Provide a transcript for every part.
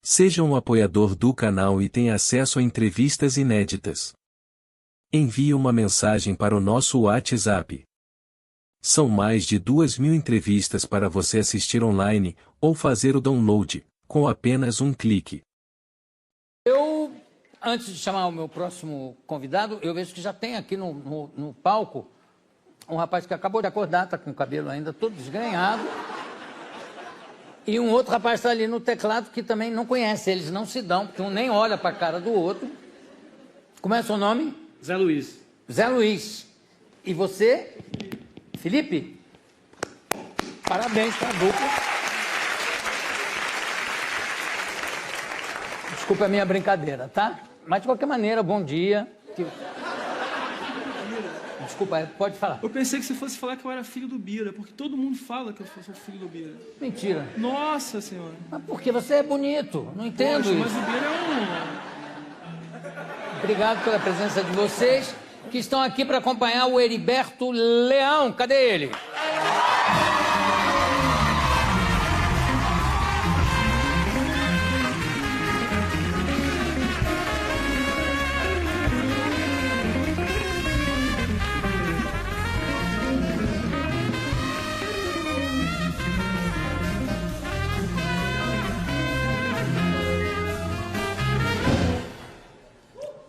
Seja um apoiador do canal e tenha acesso a entrevistas inéditas. Envie uma mensagem para o nosso WhatsApp. São mais de 2.000 entrevistas para você assistir online, ou fazer o download, com apenas um clique. Antes de chamar o meu próximo convidado, eu vejo que já tem aqui no palco um rapaz que acabou de acordar, está com o cabelo ainda todo desgrenhado. E um outro rapaz está ali no teclado que também não conhece, eles não se dão, porque um nem olha para a cara do outro. Como é o seu nome? Zé Luiz. Zé Luiz. E você? Felipe? Parabéns para a dupla. Desculpa a minha brincadeira, tá? Mas de qualquer maneira, bom dia. Desculpa, pode falar. Eu pensei que você fosse falar que eu era filho do Bira, porque todo mundo fala que eu sou filho do Bira. Mentira. Nossa Senhora. Mas porque você é bonito, não entendo. Poxa, isso. mas o Bira é Obrigado pela presença de vocês, que estão aqui para acompanhar o Heriberto Leão. Cadê ele?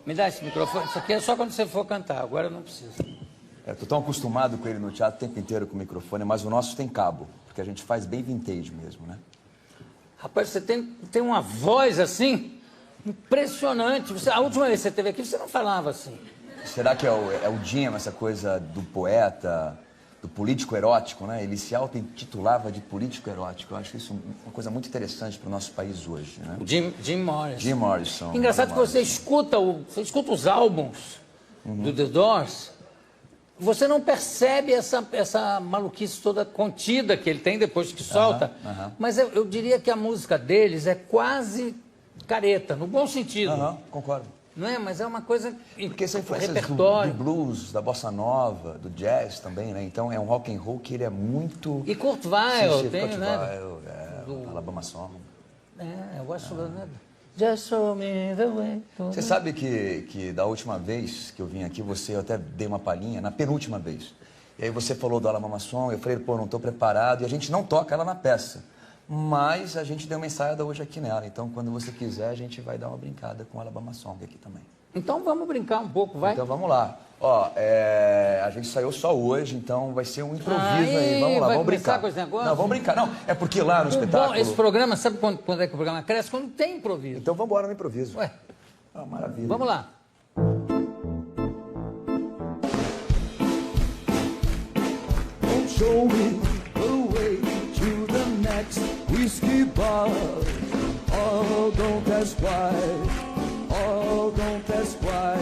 Me dá esse microfone. Isso aqui é só quando você for cantar, agora não precisa. Tô tão acostumado com ele no teatro o tempo inteiro com o microfone, mas o nosso tem cabo, porque a gente faz bem vintage mesmo, né? Rapaz, você tem uma voz assim, impressionante. A última vez que você esteve aqui, você não falava assim. Será que é o Jim, essa coisa do poeta, do político erótico, né? Ele se auto-intitulava de político erótico. Eu acho isso uma coisa muito interessante para o nosso país hoje, né? O Jim Morrison. Jim Morrison. Engraçado que você escuta os álbuns do The Doors, você não percebe essa maluquice toda contida que ele tem depois que solta. Mas eu diria que a música deles é quase careta, no bom sentido. Concordo. Não é? Mas é uma coisa... Porque são influências repertório. do blues, da bossa nova, do jazz também, né? Então é um rock and roll que ele é muito... E Kurt Weill, tem, Kurt né? Weill, Alabama Song. Eu gosto né? Just show me the way. Você sabe que da última vez que eu vim aqui, eu até dei uma palhinha, na penúltima vez. E aí você falou do Alabama Song, eu falei, pô, não estou preparado, e a gente não toca ela na peça. Mas a gente deu uma ensaiada hoje aqui nela, então quando você quiser a gente vai dar uma brincada com o Alabama Song aqui também. Então vamos brincar um pouco, vai? Então vamos lá. Ó, a gente saiu só hoje, então vai ser um improviso aí. Vamos lá, vamos brincar. Com esse negócio? Não, vamos brincar. Não, é porque lá no espetáculo... Bom, esse programa, sabe quando é que o programa cresce? Quando tem improviso. Então vamos embora no improviso. Ué. Maravilha. Vamos lá. Show me the way to the next whiskey bar. Oh, don't ask why. Oh, don't ask why.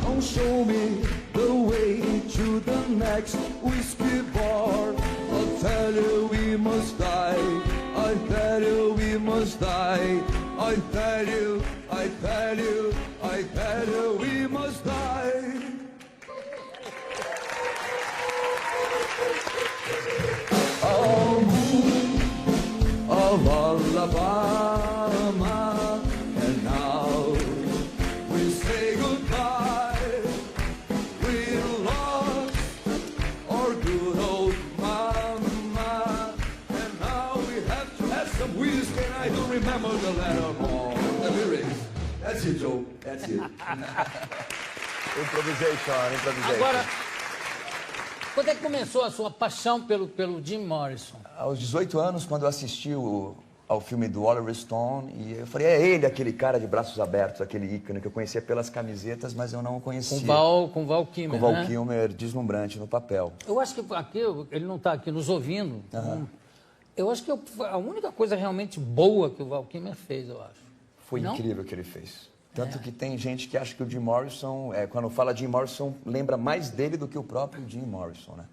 Don't show me the way to the next whiskey bar. I'll tell you we must die. I tell you we must die. I tell you, I tell you, I tell you we must die. Oh, moon of Alabama, and now we say goodbye. We lost our good old mama, and now we have to have some whiskey. And I don't remember the letter more. The lyrics. That's it, Joe. That's it. Improvisation. Agora, quando é que começou a sua paixão pelo Jim Morrison? Aos 18 anos, quando eu assisti ao filme do Oliver Stone, e eu falei, é ele aquele cara de braços abertos, aquele ícone que eu conhecia pelas camisetas, mas eu não o conhecia. Com Val Kilmer, Com Val Kilmer, deslumbrante no papel. Eu acho que aqui, ele não está aqui nos ouvindo. Eu acho que a única coisa realmente boa que o Val Kilmer fez, eu acho. Foi incrível o que ele fez. Tanto que tem gente que acha que o Jim Morrison, quando fala Jim Morrison, lembra mais dele do que o próprio Jim Morrison, né?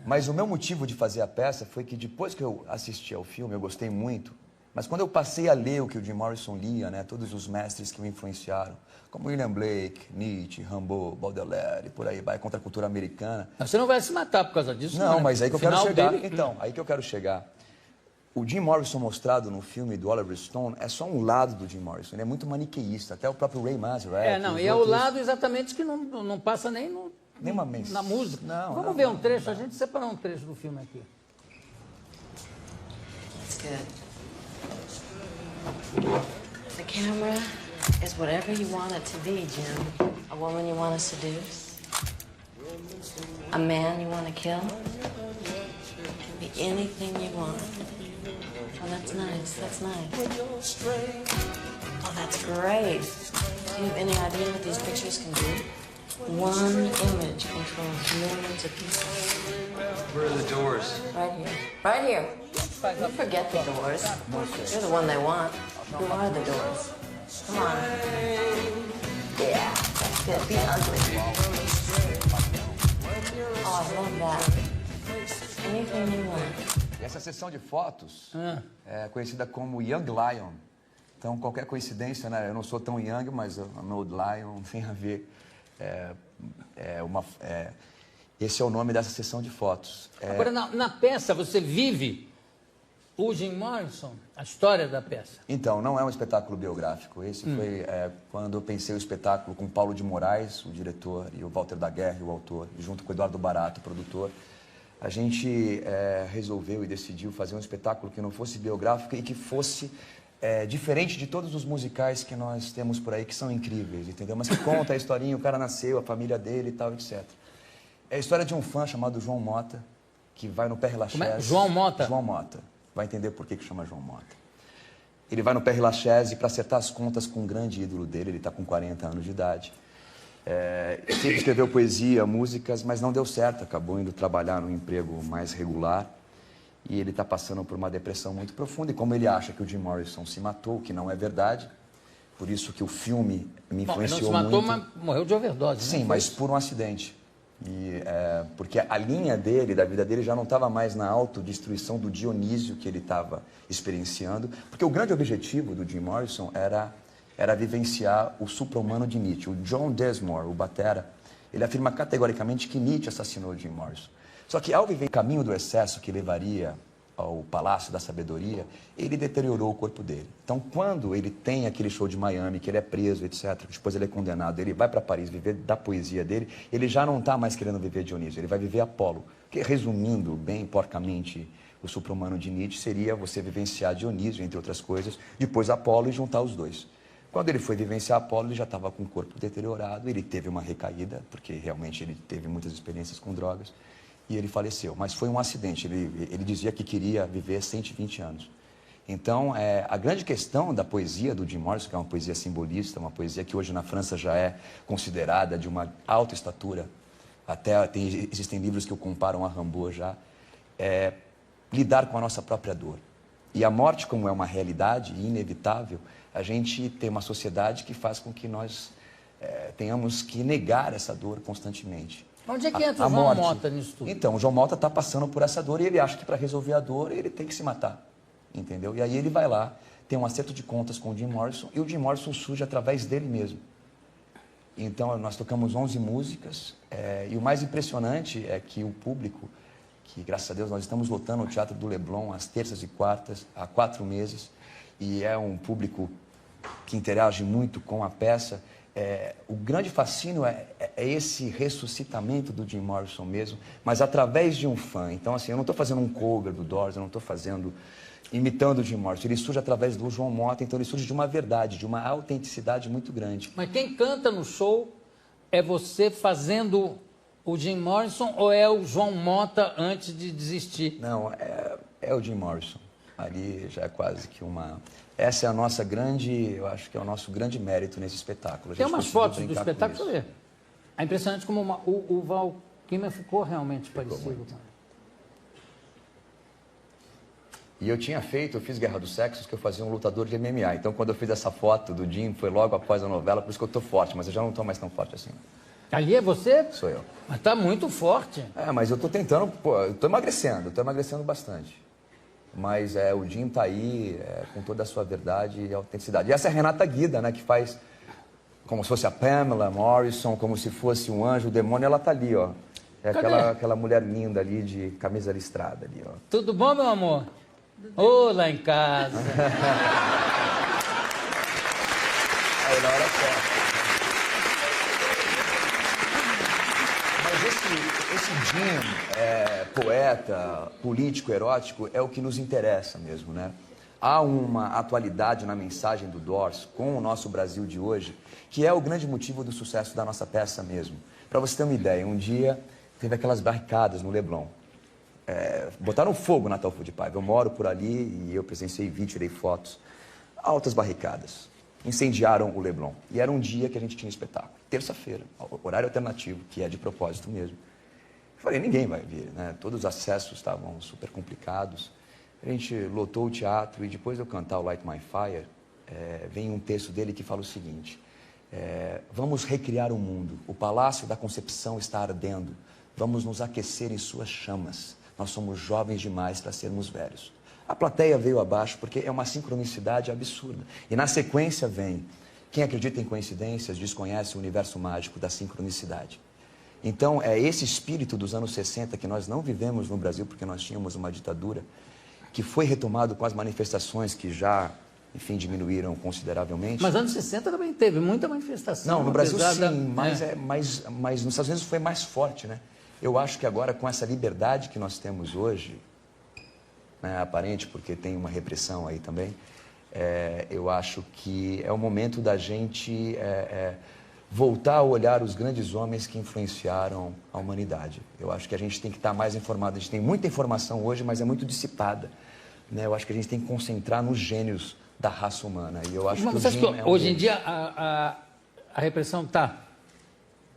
Mas o meu motivo de fazer a peça foi que depois que eu assisti ao filme, eu gostei muito, mas quando eu passei a ler o que o Jim Morrison lia, né, todos os mestres que o influenciaram, como William Blake, Nietzsche, Rimbaud, Baudelaire, e por aí vai, contra a cultura americana. Você não vai se matar por causa disso, não, né? mas aí que eu quero chegar. Dele... Então, aí que eu quero chegar. o Jim Morrison mostrado no filme do Oliver Stone é só um lado do Jim Morrison. Ele é muito maniqueísta, até o próprio Ray Manzarek. E é o lado exatamente que não passa nem na música. Vamos ver um trecho, a gente separou um trecho do filme aqui. That's good. The camera is whatever you want it to be, Jim. A woman you want to seduce? A man you want to kill? Be anything you want. Oh, that's nice, that's nice. Oh, that's great. Do you have any idea what these pictures can do? One image controls millions of people. Where are the doors? Right here. Right here. You forget the doors. You're the one they want. Who are the doors? Come on. Yeah, that's good. Be ugly. Oh, I love that. Anything you want. Essa sessão de fotos é conhecida como Young Lion. Então, qualquer coincidência, né? Eu não sou tão young, mas I'm Old Lion tem a ver. Esse é o nome dessa sessão de fotos. Agora, na peça, você vive o Jim Morrison, a história da peça? Então, não é um espetáculo biográfico. Esse foi quando eu pensei o espetáculo com Paulo de Moraes, o diretor, e o Walter Daguerre, o autor, e junto com o Eduardo Barato, o produtor. A gente resolveu e decidiu fazer um espetáculo que não fosse biográfico e que fosse diferente de todos os musicais que nós temos por aí, que são incríveis, entendeu? Mas que conta a historinha, o cara nasceu, a família dele e tal, etc. É a história de um fã chamado João Mota, que vai no Père Lachaise. Como é? João Mota? João Mota. Vai entender por que chama João Mota. Ele vai no Père Lachaise para acertar as contas com um grande ídolo dele, ele está com 40 anos de idade. Sempre escreveu poesia, músicas, mas não deu certo, acabou indo trabalhar num emprego mais regular. E ele está passando por uma depressão muito profunda. E como ele acha que o Jim Morrison se matou, que não é verdade, por isso que o filme me influenciou muito. Ele não se matou, mas morreu de overdose. Sim, né? mas por um acidente. Porque a linha dele, da vida dele, já não estava mais na autodestruição do Dionísio que ele estava experienciando. Porque o grande objetivo do Jim Morrison era vivenciar o supra-humano de Nietzsche. O John Densmore, o batera, ele afirma categoricamente que Nietzsche assassinou o Jim Morrison. Só que ao viver o caminho do excesso que levaria ao Palácio da Sabedoria, ele deteriorou o corpo dele. Então, quando ele tem aquele show de Miami, que ele é preso, etc., depois ele é condenado, ele vai para Paris viver da poesia dele, ele já não está mais querendo viver Dionísio, ele vai viver Apolo. Que, resumindo bem porcamente o supra-humano de Nietzsche, seria você vivenciar Dionísio, entre outras coisas, depois Apolo e juntar os dois. Quando ele foi vivenciar Apolo, ele já estava com o corpo deteriorado, ele teve uma recaída, porque realmente ele teve muitas experiências com drogas, e ele faleceu. Mas foi um acidente, ele dizia que queria viver 120 anos. Então, a grande questão da poesia do Jim Morrison, que é uma poesia simbolista, uma poesia que hoje na França já é considerada de uma alta estatura, até existem livros que o comparam a Rimbaud já, é lidar com a nossa própria dor. E a morte, como é uma realidade inevitável, a gente tem uma sociedade que faz com que nós tenhamos que negar essa dor constantemente. Onde é que entra o João Mota nisso tudo? Então, o João Mota está passando por essa dor e ele acha que para resolver a dor ele tem que se matar, entendeu? E aí ele vai lá, tem um acerto de contas com o Jim Morrison e o Jim Morrison surge através dele mesmo. Então, nós tocamos 11 músicas e o mais impressionante é que o público, que graças a Deus nós estamos lotando o Teatro do Leblon às terças e quartas, há 4 meses, e é um público que interage muito com a peça. O grande fascínio é esse ressuscitamento do Jim Morrison mesmo, mas através de um fã. Então, assim, eu não estou fazendo um cover do Doors, eu não estou imitando o Jim Morrison. Ele surge através do João Mota, então ele surge de uma verdade, de uma autenticidade muito grande. Mas quem canta no show é você fazendo o Jim Morrison ou é o João Mota antes de desistir? Não, é o Jim Morrison. Ali já é quase que uma... Essa é a nossa grande, eu acho que é o nosso grande mérito nesse espetáculo. Tem umas fotos do espetáculo, deixa eu ver. É impressionante como o Val Kilmer ficou realmente parecido. E eu fiz Guerra dos Sexos, que eu fazia um lutador de MMA. Então, quando eu fiz essa foto do Jim, foi logo após a novela, por isso que eu estou forte, mas eu já não estou mais tão forte assim. Ali é você? Sou eu. Mas está muito forte. Mas eu estou tentando, eu estou emagrecendo bastante. Mas o Jim está aí com toda a sua verdade e autenticidade. E essa é a Renata Guida, né, que faz como se fosse a Pamela Morrison, como se fosse um anjo, o demônio, ela está ali, ó. É aquela mulher linda ali de camisa listrada ali, ó. Tudo bom, meu amor? Ô, lá em casa. Aí na hora certa. Mas esse Jim, poeta, político, erótico, é o que nos interessa mesmo, né? Há uma atualidade na mensagem do Doors com o nosso Brasil de hoje, que é o grande motivo do sucesso da nossa peça mesmo. Para você ter uma ideia, um dia teve aquelas barricadas no Leblon. Botaram fogo na Ataulfo de Paiva. Eu moro por ali e eu presenciei vídeo, tirei fotos. Altas barricadas. Incendiaram o Leblon. E era um dia que a gente tinha espetáculo. Terça-feira, horário alternativo, que é de propósito mesmo. Eu falei, ninguém vai vir, né? Todos os acessos estavam super complicados. A gente lotou o teatro e depois de eu cantar o Light My Fire, vem um texto dele que fala o seguinte: vamos recriar o mundo. O palácio da concepção está ardendo. Vamos nos aquecer em suas chamas. Nós somos jovens demais para sermos velhos. A plateia veio abaixo porque é uma sincronicidade absurda. E na sequência vem: quem acredita em coincidências desconhece o universo mágico da sincronicidade. Então, é esse espírito dos anos 60 que nós não vivemos no Brasil porque nós tínhamos uma ditadura, que foi retomado com as manifestações que já, enfim, diminuíram consideravelmente. Mas anos 60 também teve muita manifestação. Não, no Brasil sim, mas nos Estados Unidos foi mais forte, né? Eu acho que agora, com essa liberdade que nós temos hoje, né, aparente, porque tem uma repressão aí também, eu acho que é o momento da gente voltar a olhar os grandes homens que influenciaram a humanidade. Eu acho que a gente tem que estar mais informado. A gente tem muita informação hoje, mas é muito dissipada, né? Eu acho que a gente tem que concentrar nos gênios da raça humana. E eu acho mas que você acha que um hoje em dia a repressão está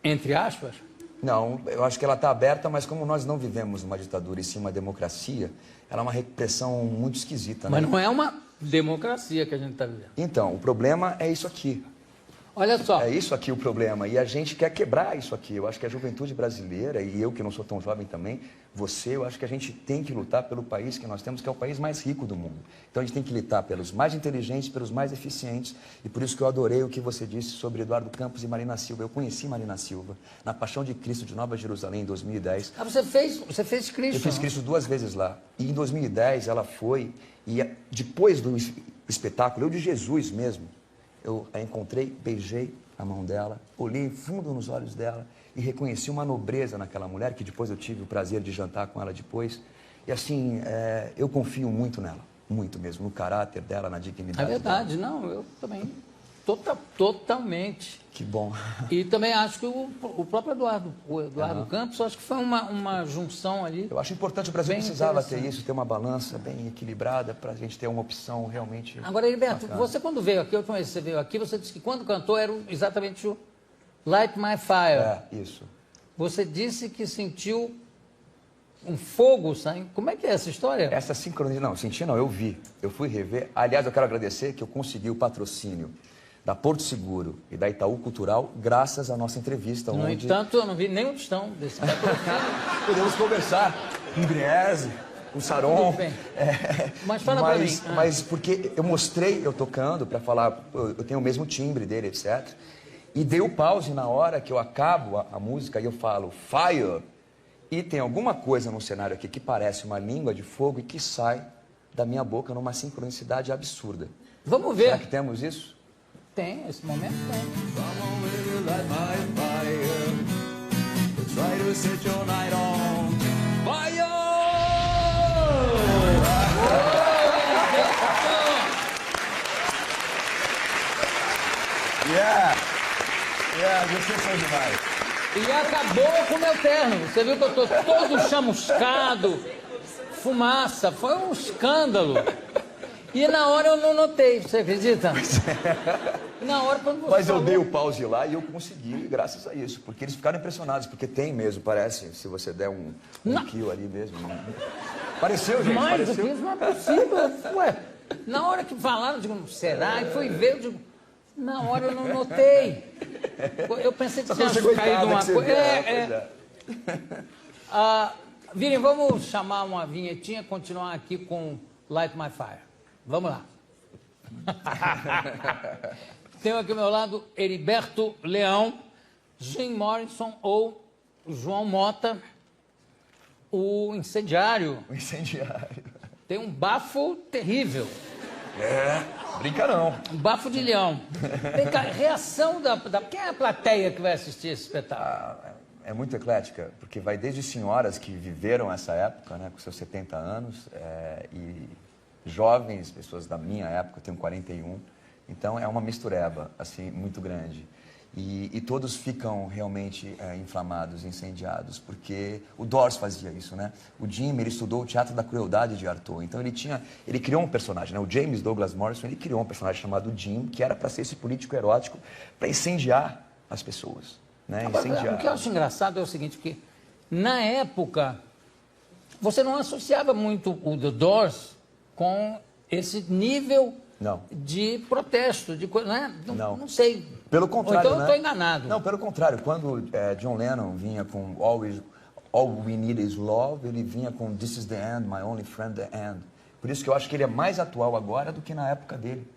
entre aspas? Não, eu acho que ela está aberta, mas como nós não vivemos uma ditadura e sim uma democracia, ela é uma repressão muito esquisita, né? Mas não é uma democracia que a gente está vivendo. Então, o problema é isso aqui. Olha só. É isso aqui o problema, e a gente quer quebrar isso aqui. Eu acho que a juventude brasileira, e eu que não sou tão jovem também, eu acho que a gente tem que lutar pelo país que nós temos, que é o país mais rico do mundo. Então a gente tem que lutar pelos mais inteligentes, pelos mais eficientes, e por isso que eu adorei o que você disse sobre Eduardo Campos e Marina Silva. Eu conheci Marina Silva na Paixão de Cristo de Nova Jerusalém, em 2010. Ah, você fez Cristo? Eu fiz Cristo 2 vezes lá. E em 2010 ela foi, e depois do espetáculo, eu de Jesus mesmo, eu a encontrei, beijei a mão dela, olhei fundo nos olhos dela e reconheci uma nobreza naquela mulher, que depois eu tive o prazer de jantar com ela depois. E assim, eu confio muito nela, muito mesmo, no caráter dela, na dignidade É verdade, dela. não, eu também. Totalmente. Que bom. E também acho que o próprio Eduardo Campos, acho que foi uma junção ali. Eu acho importante, o Brasil bem precisava ter isso, ter uma balança bem equilibrada para a gente ter uma opção realmente. Agora, Heriberto, bacana. você quando veio aqui, a última vez que você veio aqui, você disse que quando cantou era exatamente o Light My Fire. Isso. Você disse que sentiu um fogo saindo. Como é que é essa história? Essa sincronia, não, senti não, eu vi. Eu fui rever. Aliás, eu quero agradecer que eu consegui o patrocínio da Porto Seguro e da Itaú Cultural, graças à nossa entrevista. No onde entanto, eu não vi nenhum tostão desse patrocínio. podemos conversar. Um Griese, um Saron. Tudo bem. Mas fala pra mim. Mas porque eu mostrei eu tocando para falar, eu tenho o mesmo timbre dele, etc. E dei o pause na hora que eu acabo a música e eu falo fire. E tem alguma coisa no cenário aqui que parece uma língua de fogo e que sai da minha boca numa sincronicidade absurda. Vamos ver. Será que temos isso? Tem, esse momento tem. Come on, will you light my fire? Try to set your night on fire! Vocês são demais. E acabou com o meu terno. Você viu que eu tô todo chamuscado, fumaça, foi um escândalo. E na hora eu não notei, você acredita? Na hora quando você Mas eu falou... dei o pause lá e eu consegui, graças a isso. Porque eles ficaram impressionados, porque tem mesmo, parece, se você der um kill ali mesmo. Não... Pareceu, gente, Mas pareceu. isso não é possível. Ué, na hora que falaram, eu digo, será? E fui ver, eu digo, na hora eu não notei. Eu pensei que tinha caído uma coisa. Virem, vamos chamar uma vinhetinha, continuar aqui com Light My Fire. Vamos lá. Tenho aqui ao meu lado Heriberto Leão, Jim Morrison ou João Mota, o incendiário. O incendiário. tem um bafo terrível. Brinca não. Um bafo de leão. Vem cá, reação da... Quem é a plateia que vai assistir esse espetáculo? É muito eclética, porque vai desde senhoras que viveram essa época, né, com seus 70 anos, e jovens, pessoas da minha época, eu tenho 41, então é uma mistureba, assim, muito grande. E todos ficam realmente inflamados, incendiados, porque o Doors fazia isso, né? O Jim, ele estudou o teatro da crueldade de Artaud, então ele criou um personagem, né? O James Douglas Morrison, ele criou um personagem chamado Jim, que era para ser esse político erótico, para incendiar as pessoas, né? Agora, o que eu acho engraçado é o seguinte, que na época, você não associava muito o The Doors com esse nível de protesto, de coisa, né? Não sei. Pelo contrário, então eu estou enganado. Não, pelo contrário. Quando John Lennon vinha com All We Need Is Love, ele vinha com This Is The End, My Only Friend The End. Por isso que eu acho que ele é mais atual agora do que na época dele.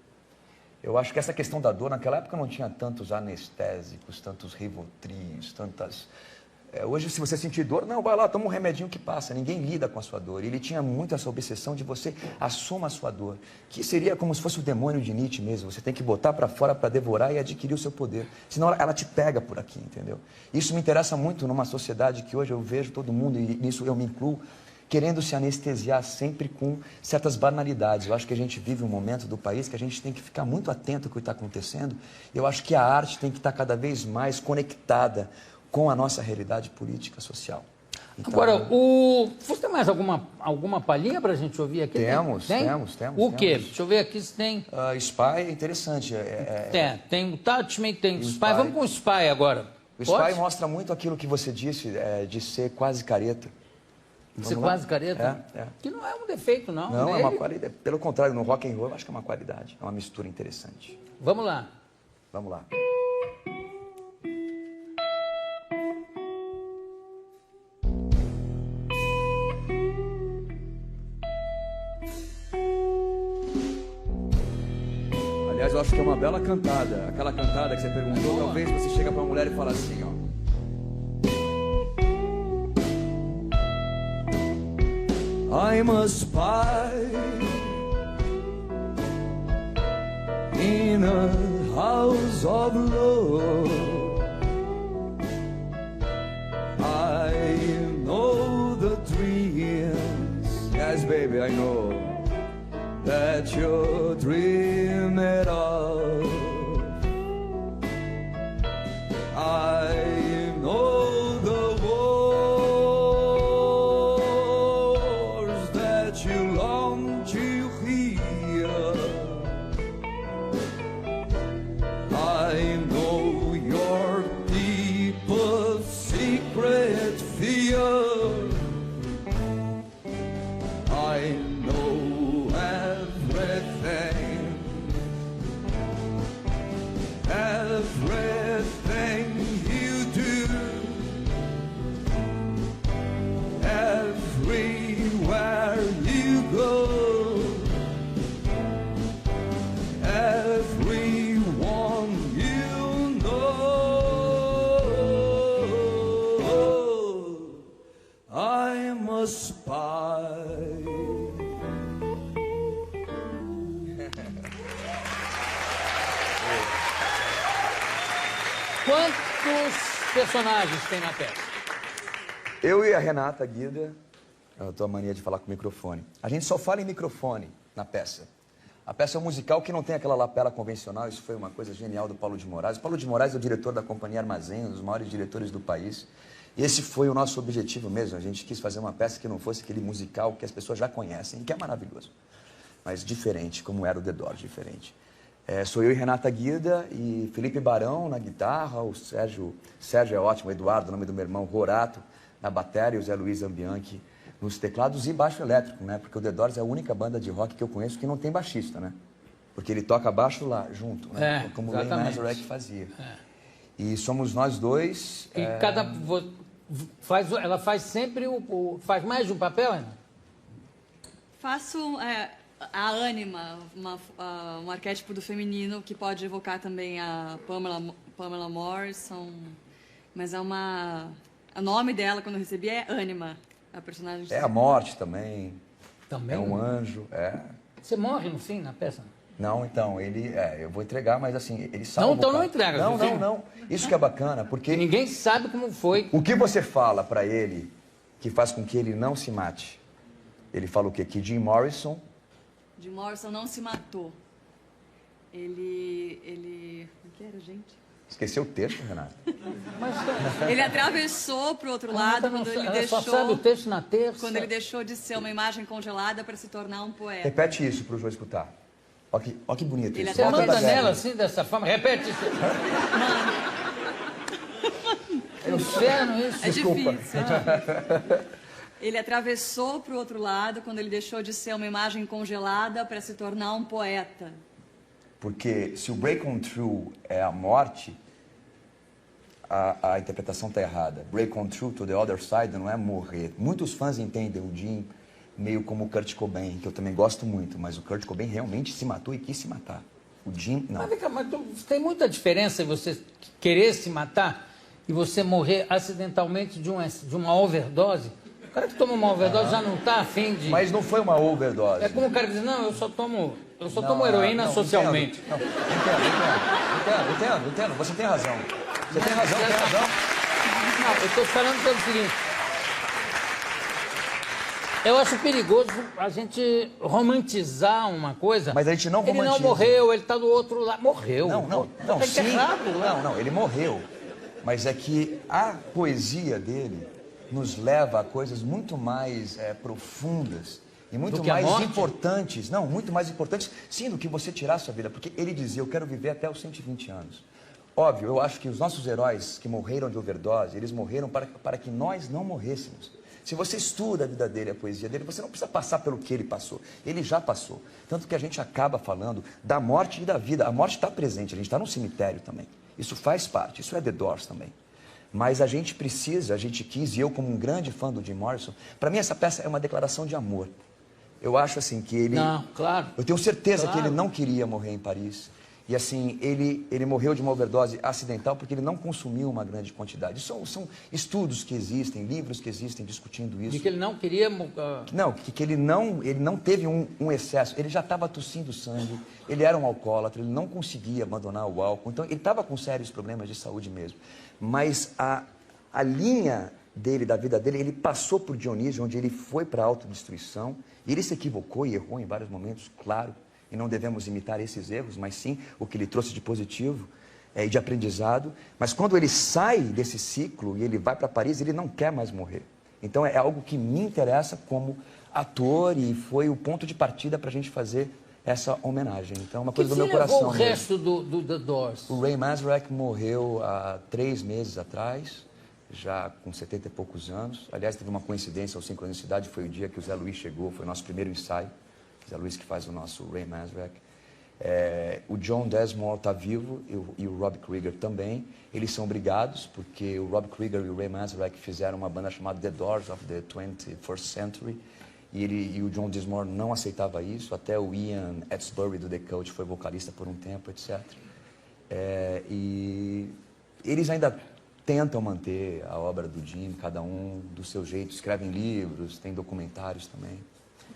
Eu acho que essa questão da dor, naquela época não tinha tantos anestésicos, tantos Rivotris, tantas... hoje, se você sentir dor, não, vai lá, toma um remedinho que passa. Ninguém lida com a sua dor. Ele tinha muito essa obsessão de você assuma a sua dor, que seria como se fosse o demônio de Nietzsche mesmo. Você tem que botar para fora para devorar e adquirir o seu poder. Senão ela te pega por aqui, entendeu? Isso me interessa muito numa sociedade que hoje eu vejo todo mundo, e nisso eu me incluo, querendo se anestesiar sempre com certas banalidades. Eu acho que a gente vive um momento do país que a gente tem que ficar muito atento ao que está acontecendo. Eu acho que a arte tem que estar cada vez mais conectada com a nossa realidade política, social. Então, agora, você tem mais alguma palhinha para a gente ouvir aqui? Temos. O quê? Deixa eu ver aqui se tem... Spy é interessante. Tem o Touch Me, tem o Spy. Vamos com o Spy agora. O Spy mostra muito aquilo que você disse, de ser quase careta. Ser quase careta? Que não é um defeito, não. Não, é uma qualidade. Pelo contrário, no rock and roll eu acho que é uma qualidade. É uma mistura interessante. Vamos lá. Vamos lá. Aliás, eu acho que é uma bela cantada. Aquela cantada que você perguntou, talvez você chega pra uma mulher e fala assim, ó. I'm a spy in a house of love. I know the dreams, Yes, baby, I know. that you're dreaming of. I know the wars that you long to hear. I know your deepest secret fear. I know everything, everything you do, everywhere you go, everyone you know. I'm a spy. Quantos personagens tem na peça? Eu e a Renata Guida, eu tô a mania de falar com o microfone. A gente só fala em microfone na peça. A peça é um musical que não tem aquela lapela convencional, isso foi uma coisa genial do Paulo de Moraes. O Paulo de Moraes é o diretor da Companhia Armazém, um dos maiores diretores do país. E esse foi o nosso objetivo mesmo, a gente quis fazer uma peça que não fosse aquele musical que as pessoas já conhecem, que é maravilhoso. Mas diferente, como era o The Doors, diferente. Sou eu e Renata Guida e Felipe Barão na guitarra, o Sérgio é ótimo, o Eduardo, o nome do meu irmão, Rorato na bateria, o Zé Luiz Ambianchi nos teclados e baixo elétrico, né? Porque o The Doors é a única banda de rock que eu conheço que não tem baixista, né? Porque ele toca baixo lá, junto, né? Como o Ray Manzarek fazia. E somos nós dois. E ela faz sempre faz mais de um papel, Ana? Faço a ânima, um arquétipo do feminino que pode evocar também a Pamela Morrison, mas o nome dela, quando eu recebi, é Ânima, a personagem. A morte também. Também? É um anjo, Você morre no fim, na peça? Não, então, eu vou entregar, mas assim, ele salva. Não, então o cara. não entrega. Não. Isso que é bacana, porque... Ninguém sabe como foi. O que você fala pra ele que faz com que ele não se mate? Ele fala o quê? Que Jim Morrison... Jim Morrison não se matou. Ele... O que era, gente? Esqueceu o texto, Renato? Ele atravessou pro outro lado quando ele deixou... Só sabe o texto na terça. Quando ele deixou de ser uma imagem congelada para se tornar um poeta. Repete isso pro João escutar. Ó que bonito isso. Você Volta manda da nela velha. assim, dessa forma? Repete isso. É um inferno isso. É difícil. Ele atravessou para o outro lado quando ele deixou de ser uma imagem congelada para se tornar um poeta. Porque se o break on through é a morte, a interpretação está errada. Break on through to the other side não é morrer. Muitos fãs entendem o Jim meio como o Kurt Cobain, que eu também gosto muito, mas o Kurt Cobain realmente se matou e quis se matar. O Jim, não. Mas, vem cá, mas tem muita diferença em você querer se matar e você morrer acidentalmente de uma overdose. O cara que toma uma overdose já não está afim de... Mas não foi uma overdose. É como o cara que diz, não, eu só tomo heroína socialmente. Entendo. Você tem razão. Você tem razão. Não, eu estou falando pelo seguinte. Eu acho perigoso a gente romantizar uma coisa. Mas a gente não romantiza. Ele não morreu, ele está do outro lado. Morreu. Não, sim. Não, ele morreu. Mas é que a poesia dele nos leva a coisas muito mais profundas e muito mais importantes. Não, muito mais importantes, sim, do que você tirar a sua vida. Porque ele dizia, eu quero viver até os 120 anos. Óbvio, eu acho que os nossos heróis que morreram de overdose, eles morreram para que nós não morrêssemos. Se você estuda a vida dele, a poesia dele, você não precisa passar pelo que ele passou. Ele já passou. Tanto que a gente acaba falando da morte e da vida. A morte está presente, a gente está num cemitério também. Isso faz parte, isso é The Doors também. Mas a gente quis, e eu como um grande fã do Jim Morrison, para mim essa peça é uma declaração de amor. Eu acho assim que ele... Não, claro. Eu tenho certeza que ele não queria morrer em Paris. E assim, ele morreu de uma overdose acidental porque ele não consumiu uma grande quantidade. São estudos que existem, livros que existem discutindo isso. De que ele não queria... Não, que ele não teve um excesso. Ele já estava tossindo sangue, ele era um alcoólatra, ele não conseguia abandonar o álcool. Então, ele estava com sérios problemas de saúde mesmo. Mas a linha dele, da vida dele, ele passou por Dionísio, onde ele foi para a autodestruição. E ele se equivocou e errou em vários momentos, claro. E não devemos imitar esses erros, mas sim o que ele trouxe de positivo e de aprendizado. Mas quando ele sai desse ciclo e ele vai para Paris, ele não quer mais morrer. Então é algo que me interessa como ator e foi o ponto de partida para a gente fazer essa homenagem. Então é uma coisa do meu coração. O resto do The Doors? O Ray Manzarek morreu há 3 meses atrás, já com 70 e poucos anos. Aliás, teve uma coincidência ou sincronicidade, foi o dia que o Zé Luiz chegou, foi o nosso primeiro ensaio. Zé Luiz que faz o nosso Ray Manzarek. O John Desmond está vivo e o Rob Krieger também. Eles são brigados porque o Rob Krieger e o Ray Manzarek fizeram uma banda chamada The Doors of the 21st Century e o John Desmond não aceitava isso. Até o Ian Edsbury do The Cult foi vocalista por um tempo, etc. E eles ainda tentam manter a obra do Jim, cada um do seu jeito. Escrevem livros, tem documentários também.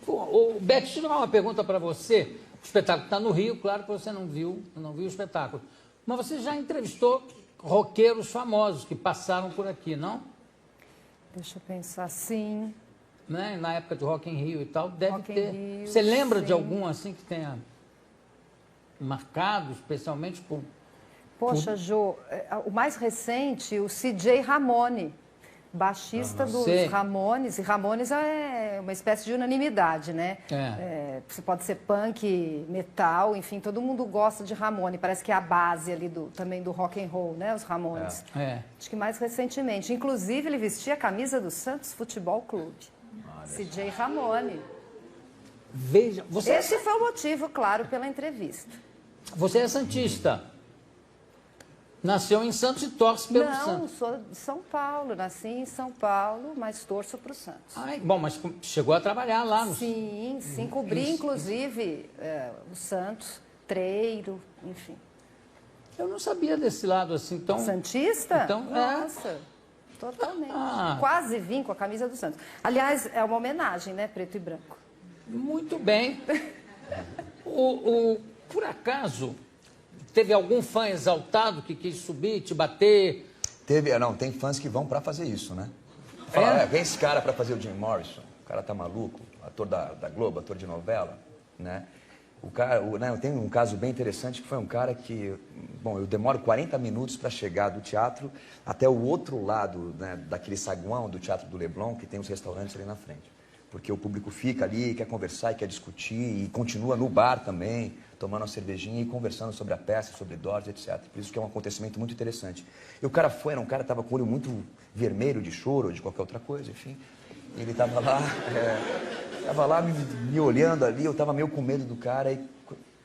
O Beto, deixa eu dar uma pergunta para você. O espetáculo está no Rio, claro que você não viu o espetáculo. Mas você já entrevistou roqueiros famosos que passaram por aqui, não? Deixa eu pensar, sim. Né? Na época do Rock in Rio e tal, deve Rock in ter. Rio, Você lembra sim. de algum assim que tenha marcado, especialmente por... Poxa, Jô, o mais recente, o CJ Ramone, baixista dos Ramones, e Ramones é uma espécie de unanimidade, né? Você pode ser punk, metal, enfim, todo mundo gosta de Ramone, parece que é a base ali também do rock and roll, né? Os Ramones. Acho que mais recentemente. Inclusive, ele vestia a camisa do Santos Futebol Clube. CJ Ramone. Veja, Esse foi o motivo, claro, pela entrevista. Você é santista. Nasceu em Santos e torce pelo Santos. Não, sou de São Paulo. Nasci em São Paulo, mas torço para o Santos. Bom, mas chegou a trabalhar lá no... Sim, cobri, inclusive, o Santos, treiro, enfim. Eu não sabia desse lado assim, tão... Santista? Então, nossa, totalmente. Quase vim com a camisa do Santos. Aliás, é uma homenagem, né, preto e branco. Muito bem. Por acaso, teve algum fã exaltado que quis subir, te bater? Não, tem fãs que vão pra fazer isso, né? Fala, vem esse cara pra fazer o Jim Morrison, o cara tá maluco, ator da Globo, ator de novela, né? Tem um caso bem interessante que foi um cara que, bom, eu demoro 40 minutos para chegar do teatro até o outro lado, né, daquele saguão do Teatro do Leblon, que tem os restaurantes ali na frente. Porque o público fica ali, quer conversar e quer discutir, e continua no bar também, tomando uma cervejinha e conversando sobre a peça, sobre Doors, etc. Por isso que é um acontecimento muito interessante. E o cara estava com o olho muito vermelho de choro ou de qualquer outra coisa, enfim. Ele estava lá... Estava lá me olhando ali, eu estava meio com medo do cara, e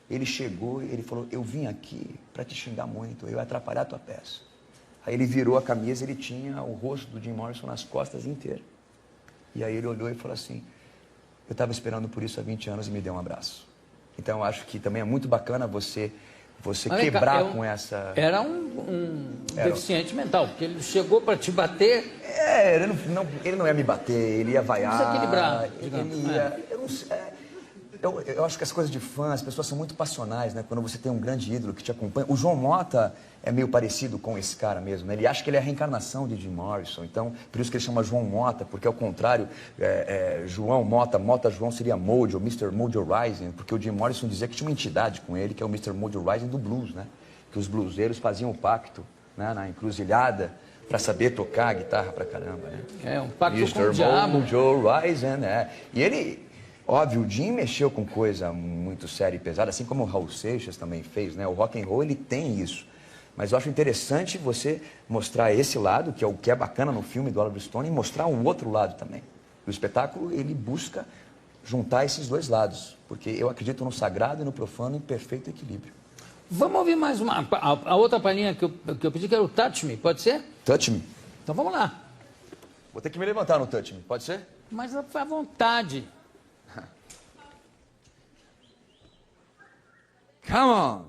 ele chegou e ele falou, eu vim aqui para te xingar muito, eu ia atrapalhar a tua peça. Aí ele virou a camisa, ele tinha o rosto do Jim Morrison nas costas inteiro. E aí ele olhou e falou assim, eu estava esperando por isso há 20 anos e me deu um abraço. Então eu acho que também é muito bacana você quebrar com essa... Era um deficiente mental, porque ele chegou para te bater... ele não ia me bater, ele ia vaiar... Desequilibrar, ele ia... Eu não sei... Eu acho que as coisas de fã, as pessoas são muito passionais, né? Quando você tem um grande ídolo que te acompanha. O João Mota é meio parecido com esse cara mesmo, né? Ele acha que ele é a reencarnação de Jim Morrison. Então, por isso que ele chama João Mota, porque ao contrário, João Mota, João seria Mojo, Mr. Mojo Rising, porque o Jim Morrison dizia que tinha uma entidade com ele, que é o Mr. Mojo Rising do blues, né? Que os bluseiros faziam um pacto, né? Na encruzilhada, para saber tocar a guitarra pra caramba, né? É, um pacto com o diabo. Mr. Mojo Rising, né? E ele... Óbvio, o Jim mexeu com coisa muito séria e pesada, assim como o Raul Seixas também fez, né? O rock and roll, ele tem isso. Mas eu acho interessante você mostrar esse lado, que é o que é bacana no filme do Oliver Stone, e mostrar um outro lado também. O espetáculo, ele busca juntar esses dois lados, porque eu acredito no sagrado e no profano em perfeito equilíbrio. Vamos ouvir mais uma, a outra palhinha que eu pedi, que era o Touch Me, pode ser? Touch Me? Então vamos lá. Vou ter que me levantar no Touch Me, pode ser? Mas à vontade. Come on.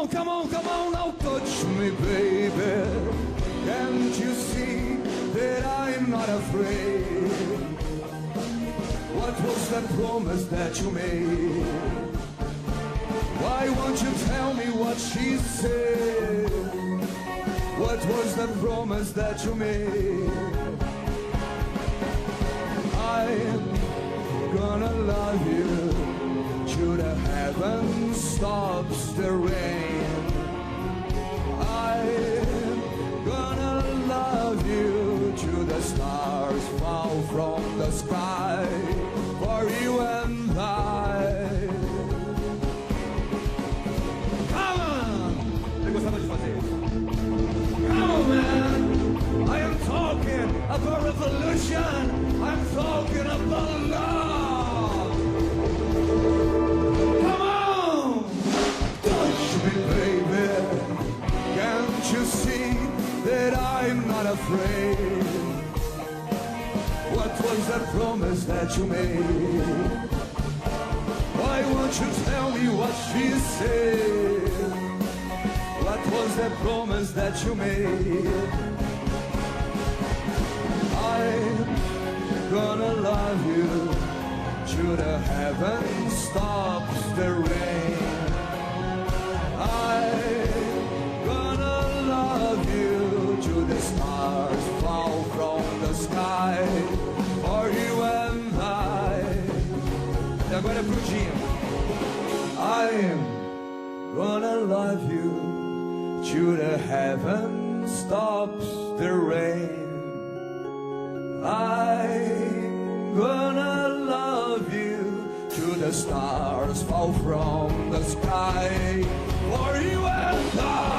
Come on, now touch me, baby. Can't you see that I'm not afraid? What was the promise that you made? Why won't you tell me what she said? What was the promise that you made? I'm gonna love you till the heaven stops the rain. I'm gonna love you till the stars fall from the sky. For you and I. Come on! Eu gostava de fazer isso. Come on, man! I am talking about revolution. I'm talking about love. Come on! Touch me, baby. Can't you see that I'm not afraid? What was the promise that you made? Why won't you tell me what she said? What was the promise that you made? I'm gonna love you till the heaven stops the rain. I'm gonna love you till the stars fall from the sky. For you and I. E agora é pro Jim. I'm gonna love you till the heaven stops the rain. I'm gonna love you till the stars fall from the sky. For you and I.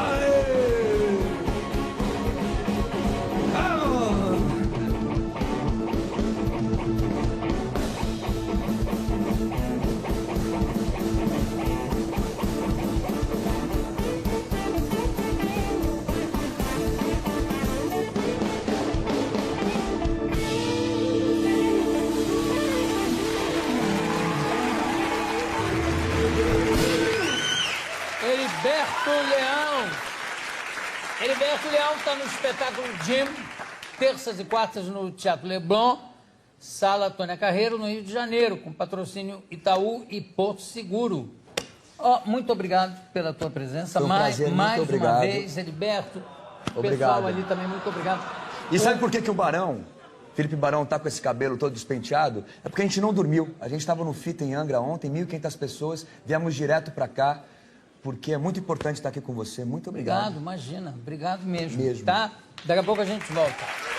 Heriberto Leão. Heriberto Leão está no espetáculo Jim, terças e quartas no Teatro Leblon, Sala Tônia Carreiro, no Rio de Janeiro, com patrocínio Itaú e Porto Seguro. Muito obrigado pela tua presença. Foi um prazer, mais muito obrigado. uma vez, Heriberto. Obrigado. Pessoal ali também, muito obrigado. E sabe por que o Barão, Felipe Barão, tá com esse cabelo todo despenteado? É porque a gente não dormiu. A gente estava no FITA em Angra ontem, 1.500 pessoas, viemos direto para cá, porque é muito importante estar aqui com você. Muito obrigado. Obrigado, imagina. Obrigado mesmo. Tá? Daqui a pouco a gente volta.